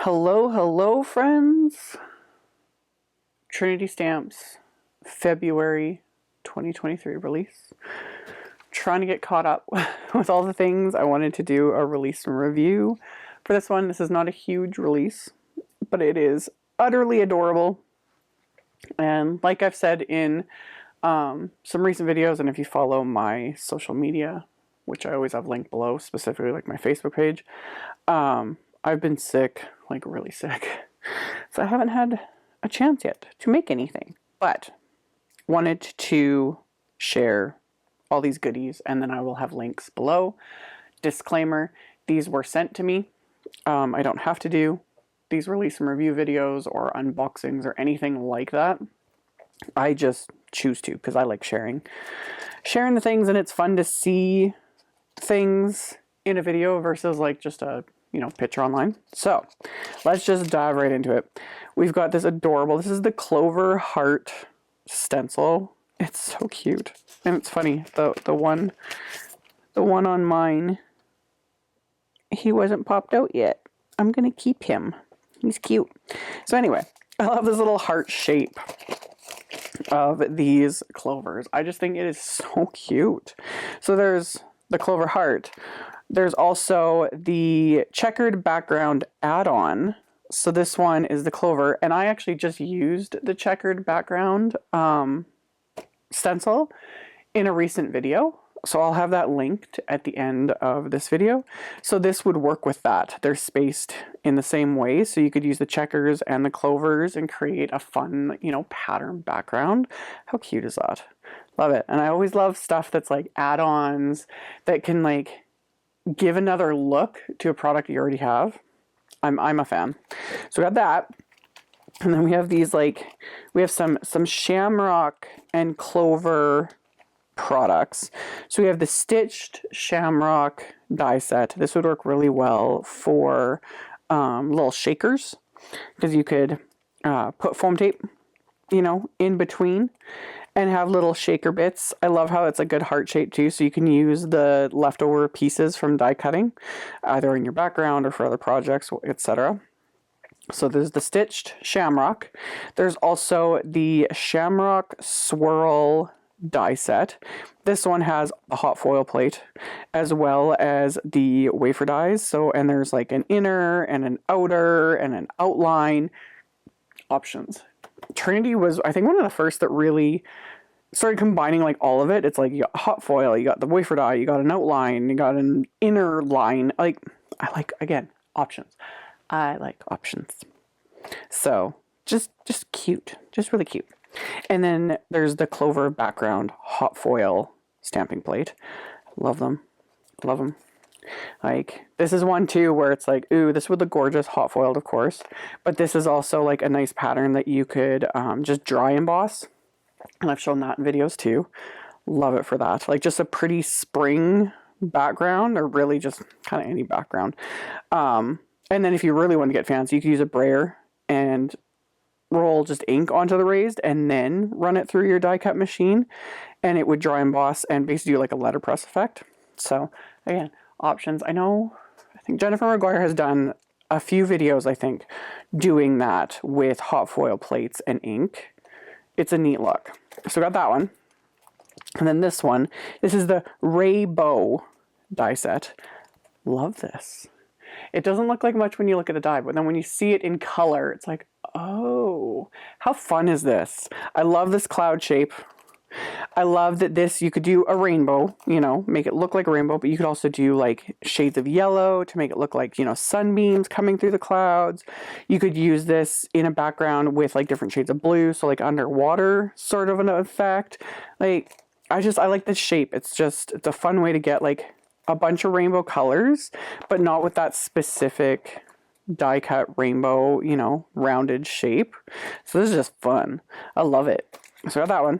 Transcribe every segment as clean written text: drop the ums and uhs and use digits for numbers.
Hello, hello, friends. Trinity Stamps, February 2023 release. Trying to get caught up with all the things. I wanted to do a release and review for this one. This is not a huge release, but it is utterly adorable. And like I've said in some recent videos, and if you follow my social media, which I always have linked below, specifically like my Facebook page, I've been sick, like really sick. So I haven't had a chance yet to make anything, but wanted to share all these goodies, and then I will have links below. Disclaimer, these were sent to me. I don't have to do these release and review videos or unboxings or anything like that. I just choose to because I like sharing the things, and it's fun to see things in a video versus like just a picture online. So let's just dive right into it. We've got this adorable, this is the Clover heart stencil. It's so cute. And it's funny, the one on mine, he wasn't popped out yet. I'm gonna keep him. He's cute. So anyway, I love this little heart shape of these clovers. I just think it is so cute. So there's the Clover heart. There's also the checkered background add-on. So this one is the Clover, and I actually just used the checkered background stencil in a recent video. So I'll have that linked at the end of this video. So this would work with that. They're spaced in the same way, so you could use the checkers and the clovers and create a fun, pattern background. How cute is that? Love it. And I always love stuff that's like add-ons that can like give another look to a product you already have. I'm a fan. So we got that. And then we have these we have some Shamrock and Clover products. So we have the stitched Shamrock die set. This would work really well for little shakers, because you could put foam tape, in between and have little shaker bits. I love how it's a good heart shape too, so you can use the leftover pieces from die cutting either in your background or for other projects, etc. So there's the stitched Shamrock. There's also the Shamrock SWIRL die set. This one has a hot foil plate as well as the wafer dies. So, and there's like an inner and an outer and an outline options. Trinity was, I think, one of the first that really started combining like all of it. It's like you got hot foil, you got the wafer die, you got an outline, you got an inner line. I like, again, options. I like options. So just cute, just really cute. And then there's the Clover background hot foil stamping plate. Love them. Love them. Like, this is one too where it's like, ooh, this would look gorgeous hot foiled, of course, but this is also like a nice pattern that you could just dry emboss, and I've shown that in videos too. Love it for that. Like just a pretty spring background, or really just kind of any background. And then if you really want to get fancy, you could use a brayer and roll just ink onto the raised and then run it through your die cut machine, and it would dry emboss and basically do like a letterpress effect. So again, options. I think Jennifer McGuire has done a few videos, I think, doing that with hot foil plates and ink. It's a neat look. So we got that one. And then this one, this is the Rainbow die set. Love this. It doesn't look like much when you look at the die, but then when you see it in color, it's like, oh, how fun is this? I love this cloud shape. I love that this, you could do a rainbow, make it look like a rainbow, but you could also do like shades of yellow to make it look like, sunbeams coming through the clouds. You could use this in a background with like different shades of blue, so like underwater sort of an effect. Like, I like this shape. It's a fun way to get like a bunch of rainbow colors, but not with that specific die cut rainbow, rounded shape. So this is just fun. I love it. So I got that one.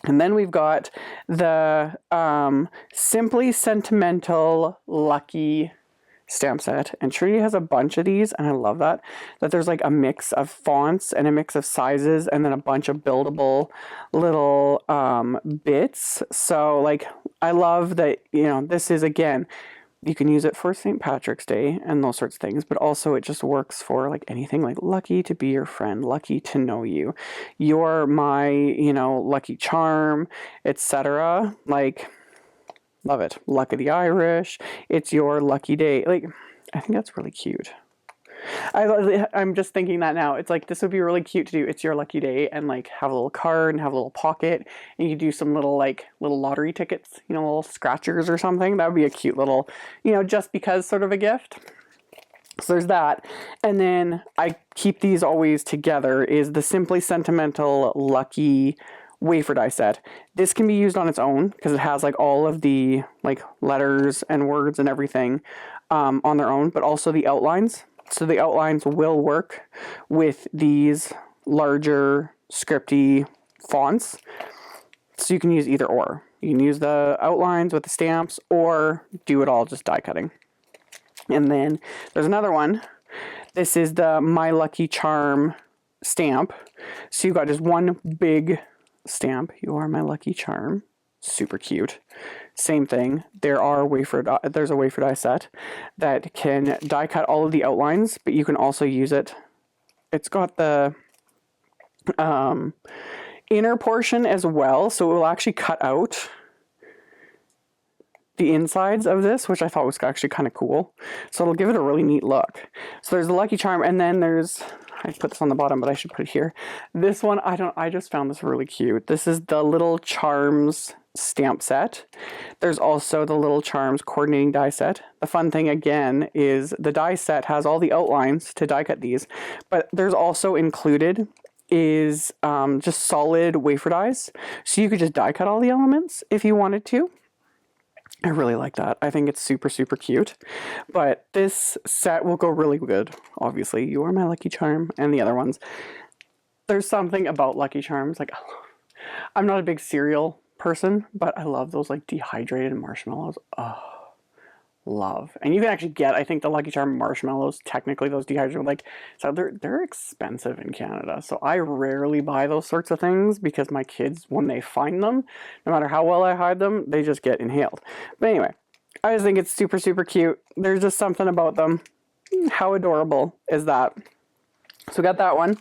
And then we've got the Simply Sentimental Lucky stamp set. And Trinity has a bunch of these, and I love that there's like a mix of fonts and a mix of sizes and then a bunch of buildable little bits. So like, I love that, this is, again, You can use it for St. Patrick's Day and those sorts of things, but also it just works for like anything like lucky to be your friend, lucky to know you, you're my, you know, lucky charm, etc. Like, love it. Luck of the Irish, it's your lucky day. Like, I think that's really cute. I'm just thinking that now. It's like, this would be really cute to do. It's your lucky day, and like have a little card and have a little pocket, and you do some little like little lottery tickets, you know, little scratchers or something. That would be a cute little, you know, just because sort of a gift. So there's that. And then I keep these always together is the Simply Sentimental Lucky wafer die set. This can be used on its own because it has like all of the like letters and words and everything on their own, but also the outlines. So the outlines will work with these larger scripty fonts. So you can use either or. You can use the outlines with the stamps or do it all just die cutting. And then there's another one. This is the My Lucky Charm stamp. So you've got just one big stamp. You are my lucky charm. Super cute. Same thing. There's a wafer die set that can die cut all of the outlines, but you can also use it. It's got the inner portion as well, so it will actually cut out the insides of this, which I thought was actually kind of cool. So it'll give it a really neat look. So there's the lucky charm, and then there's, I put this on the bottom, but I should put it here. This one, I just found this really cute. This is the Little Charms stamp set. There's also the Little Charms coordinating die set. The fun thing again is the die set has all the outlines to die cut these, but there's also included is just solid wafer dies. So you could just die cut all the elements if you wanted to. I really like that. I think it's super, super cute. But this set will go really good. Obviously, You Are My Lucky Charm and the other ones. There's something about Lucky Charms. Like, I'm not a big cereal person, but I love those like dehydrated marshmallows. Oh, love. And you can actually get, I think, the Lucky Charm marshmallows, technically those dehydrated, like, so they're expensive in Canada. So I rarely buy those sorts of things because my kids, when they find them, no matter how well I hide them, they just get inhaled. But anyway, I just think it's super, super cute. There's just something about them. How adorable is that? So we got that one.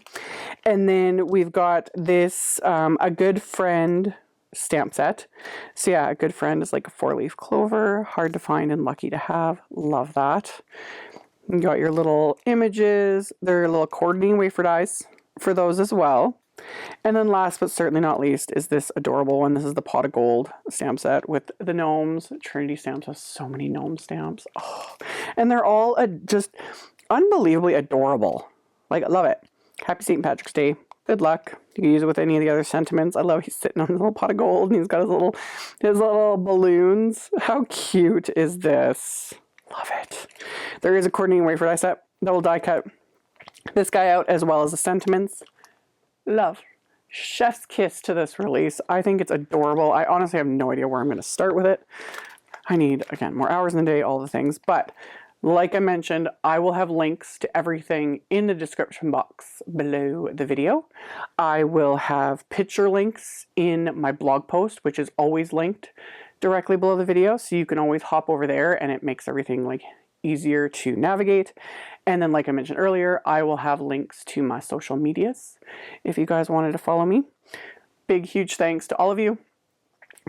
And then we've got this, A Good Friend stamp set. So yeah, A Good Friend is like a 4-leaf clover, hard to find and lucky to have. Love that. You got your little images. There are little coordinating wafer dies for those as well. And then last but certainly not least is this adorable one. This is the Pot of Gold stamp set with the gnomes. Trinity Stamps has so many gnome stamps. Oh, and they're all just unbelievably adorable. Like, I love it. Happy St. Patrick's Day. Good luck. You can use it with any of the other sentiments. I love he's sitting on his little pot of gold and he's got his little balloons. How cute is this? Love it. There is a coordinating wafer die set that will die cut this guy out as well as the sentiments. Love. Chef's kiss to this release. I think it's adorable. I honestly have no idea where I'm going to start with it. I need, again, more hours in the day, all the things, but like I mentioned, I will have links to everything in the description box below the video. I will have picture links in my blog post, which is always linked directly below the video. So you can always hop over there and it makes everything like easier to navigate. And then like I mentioned earlier, I will have links to my social medias if you guys wanted to follow me. Big, huge thanks to all of you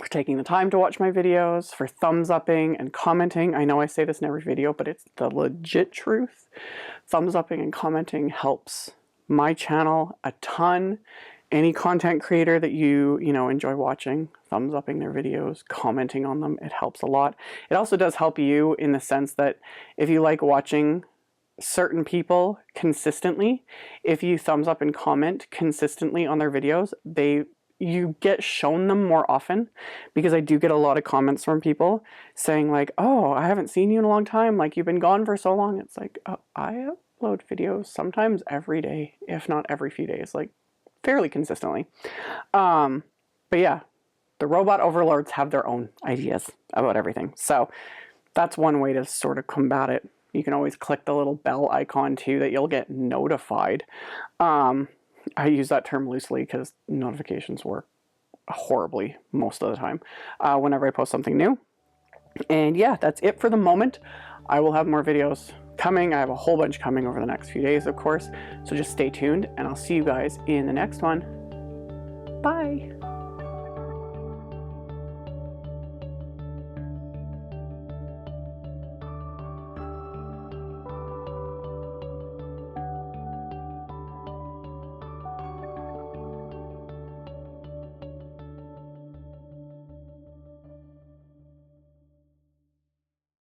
for taking the time to watch my videos, for thumbs upping and commenting. I know I say this in every video, but it's the legit truth. Thumbs upping and commenting helps my channel a ton. Any content creator that you enjoy watching, thumbs upping their videos, commenting on them, it helps a lot. It also does help you in the sense that if you like watching certain people consistently, if you thumbs up and comment consistently on their videos, you get shown them more often, because I do get a lot of comments from people saying like, oh, I haven't seen you in a long time. Like, you've been gone for so long. It's like, oh, I upload videos sometimes every day, if not every few days, like fairly consistently. But yeah, the robot overlords have their own ideas about everything. So that's one way to sort of combat it. You can always click the little bell icon too, that you'll get notified. I use that term loosely because notifications work horribly most of the time whenever I post something new. And yeah, that's it for the moment. I will have more videos coming. I have a whole bunch coming over the next few days, of course. So just stay tuned, and I'll see you guys in the next one. Bye.